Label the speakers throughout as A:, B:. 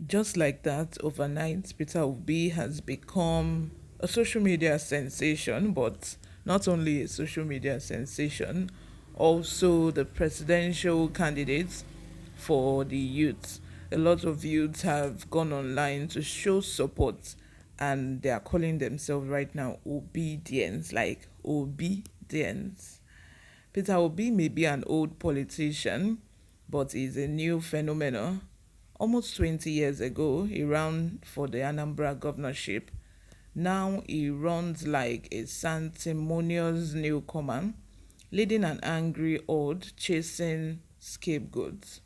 A: Just like that, overnight, Peter Obi has become a social media sensation, but not only a social media sensation, also the presidential candidate for the youth. A lot of youths have gone online to show support, and they are calling themselves right now obedience, like obedience. Peter Obi may be an old politician, but is a new phenomenon. Almost 20 years ago, he ran for the Anambra governorship. Now he runs like a sanctimonious newcomer, leading an angry horde chasing scapegoats.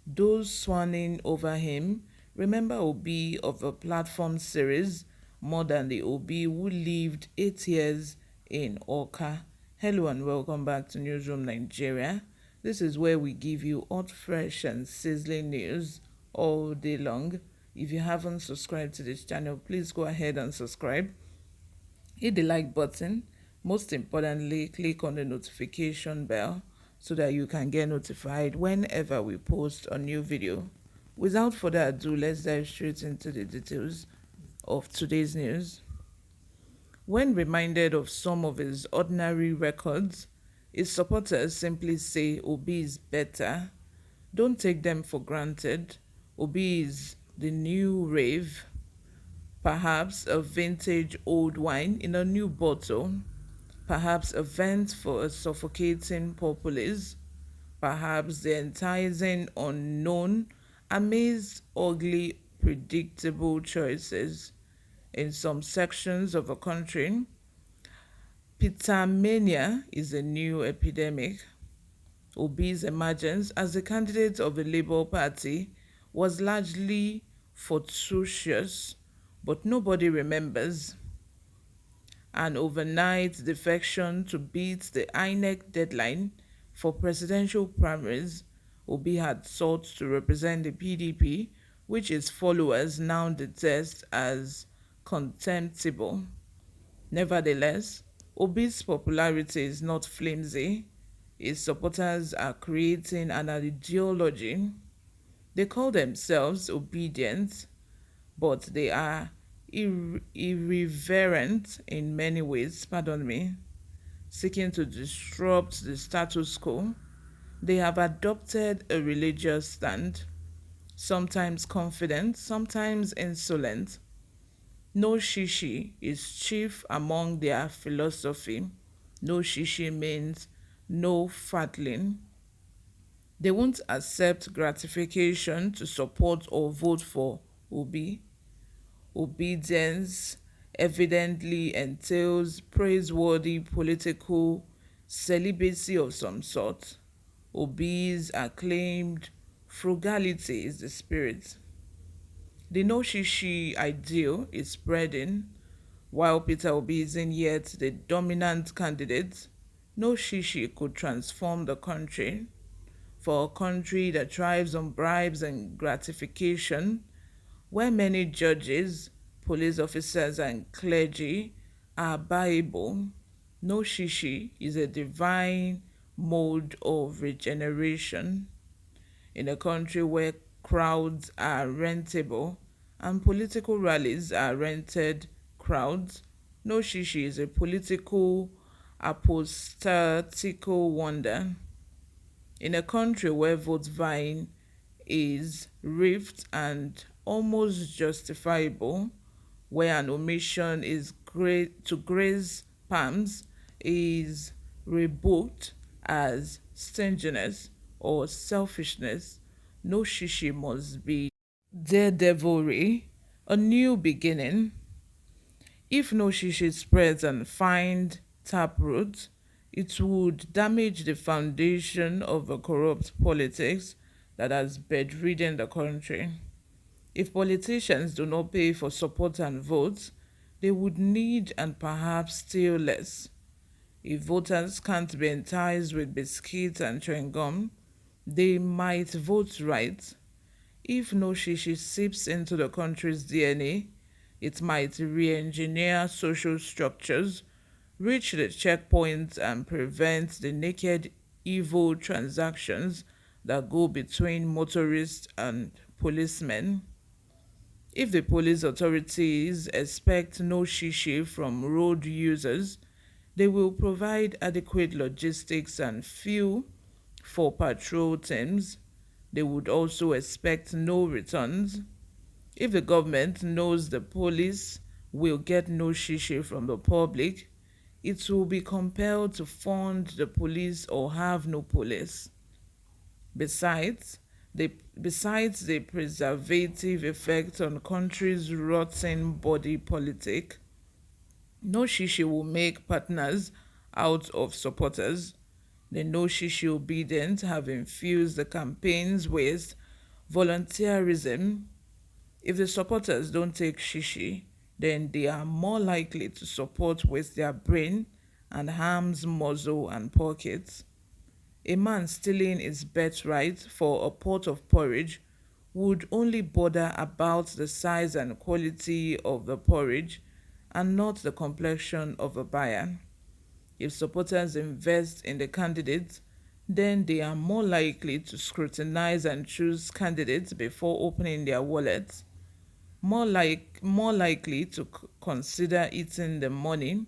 A: Those swanning over him remember Obi of a platform series more than the Obi who lived 8 years in Oka. Hello and welcome back to Newsroom Nigeria. This is where we give you hot, fresh, and sizzling news all day long. If you haven't subscribed to this channel, please go ahead and subscribe. Hit the like button. Most importantly, click on the notification bell so that you can get notified whenever we post a new video. Without further ado, let's dive straight into the details of today's news. When reminded of some of his ordinary records, his supporters simply say Obi is better. Don't take them for granted. Obi is the new rave, perhaps a vintage old wine in a new bottle, perhaps a vent for a suffocating populace, perhaps the enticing unknown amazed ugly predictable choices. In some sections of a country, pizza mania is a new epidemic. Obi's emergence as the candidate of the Labour Party was largely fortuitous, but nobody remembers an overnight defection to beat the INEC deadline for presidential primaries. Obi had sought to represent the PDP, which his followers now detest as contemptible. Nevertheless, Obi's popularity is not flimsy. His supporters are creating an ideology. They call themselves obedient, but they are irreverent in many ways, pardon me, seeking to disrupt the status quo. They have adopted a religious stand, sometimes confident, sometimes insolent. Noshishi is chief among their philosophy. Noshishi means no fatling. They won't accept gratification to support or vote for Obi. Obedience evidently entails praiseworthy political celibacy of some sort. Obi's acclaimed frugality is the spirit. The Noshishi ideal is spreading. While Peter Obi isn't yet the dominant candidate, Noshishi could transform the country. For a country that thrives on bribes and gratification, where many judges, police officers, and clergy are buyable, Noshishi is a divine mode of regeneration. In a country where crowds are rentable and political rallies are rented crowds, Noshishi is a political apostatical wonder. In a country where vote buying is rift and almost justifiable, where an omission is great to graze palms is rebuked as stinginess or selfishness, Noshishi must be daredevilry, a new beginning. If Noshishi spreads and find taproots, it would damage the foundation of a corrupt politics that has bedridden the country. If politicians do not pay for support and votes, they would need and perhaps steal less. If voters can't be enticed with biscuits and chewing gum, they might vote right. If Noshishi seeps into the country's DNA, it might re-engineer social structures, reach the checkpoints, and prevent the naked evil transactions that go between motorists and policemen. If the police authorities expect no shishi from road users, they will provide adequate logistics and fuel for patrol teams. They would also expect no returns. If the government knows the police will get no shishi from the public, it will be compelled to fund the police or have no police. Besides, besides the preservative effect on country's rotten body politic, no shishi will make partners out of supporters. The no shishi obedient have infused the campaigns with volunteerism. If the supporters don't take shishi, then they are more likely to support with their brain and arms, muzzle, and pockets. A man stealing his birthright for a pot of porridge would only bother about the size and quality of the porridge and not the complexion of a buyer. If supporters invest in the candidates, then they are more likely to scrutinize and choose candidates before opening their wallets, more likely to consider eating the money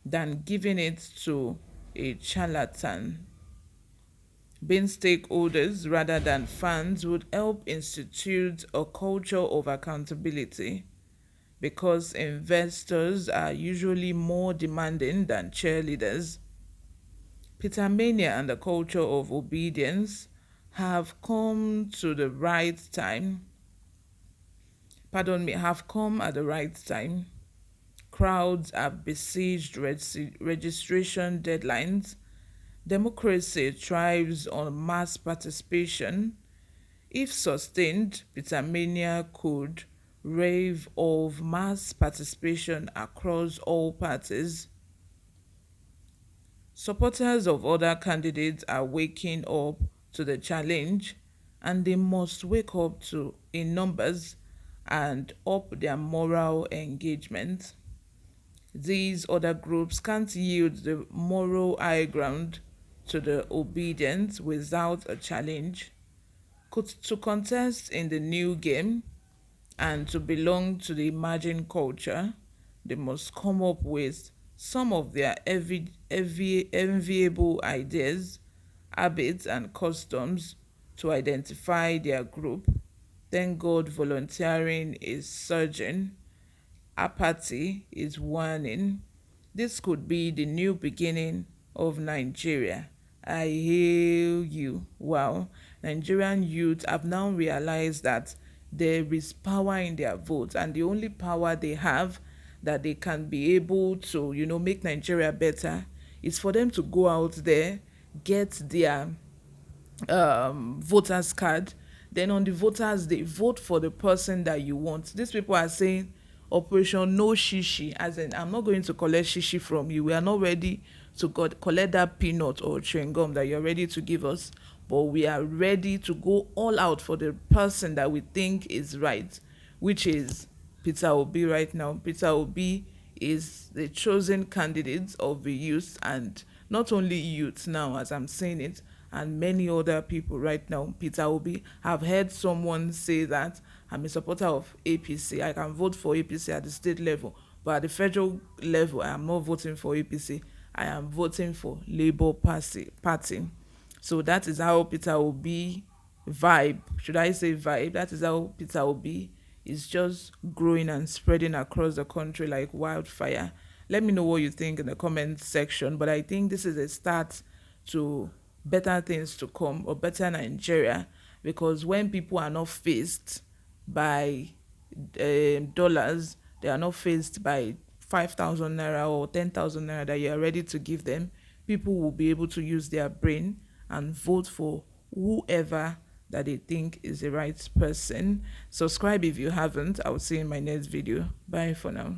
A: than giving it to a charlatan. Being stakeholders rather than fans would help institute a culture of accountability because investors are usually more demanding than cheerleaders. Peter Mania and the culture of obedience have come to the right time. Have come at the right time. Crowds have besieged registration deadlines. Democracy thrives on mass participation. If sustained, Petermania could rave of mass participation across all parties. Supporters of other candidates are waking up to the challenge, and they must wake up to in numbers and up their moral engagement. These other groups can't yield the moral high ground to the obedient without a challenge. To contest in the new game and to belong to the emerging culture, they must come up with some of their enviable ideas, habits, and customs to identify their group. Thank God volunteering is surging, apathy is waning. This could be the new beginning of Nigeria. I hail you. Wow. Nigerian youth have now realized that there is power in their vote, and the only power they have that they can be able to, make Nigeria better is for them to go out there, get their voters card. Then on the voters, they vote for the person that you want. These people are saying operation no shishi, as in I'm not going to collect shishi from you. We are not ready to collect that peanut or chewing gum that you're ready to give us, but we are ready to go all out for the person that we think is right, which is Peter Obi right now. Peter Obi is the chosen candidate of the youth, and not only youth now, as I'm saying it, and many other people right now. Peter Obi, I've heard someone say that I'm a supporter of APC. I can vote for APC at the state level, but at the federal level, I am not voting for APC. I am voting for Labour Party. So that is how Peter Obi vibe, should I say vibe? That is how Peter Obi is just growing and spreading across the country like wildfire. Let me know what you think in the comment section, but I think this is a start to better things to come, or better Nigeria, because when people are not faced by dollars, they are not faced by 5,000 naira or 10,000 naira that you are ready to give them, people will be able to use their brain and vote for whoever that they think is the right person. Subscribe if you haven't. I will see you in my next video. Bye for now.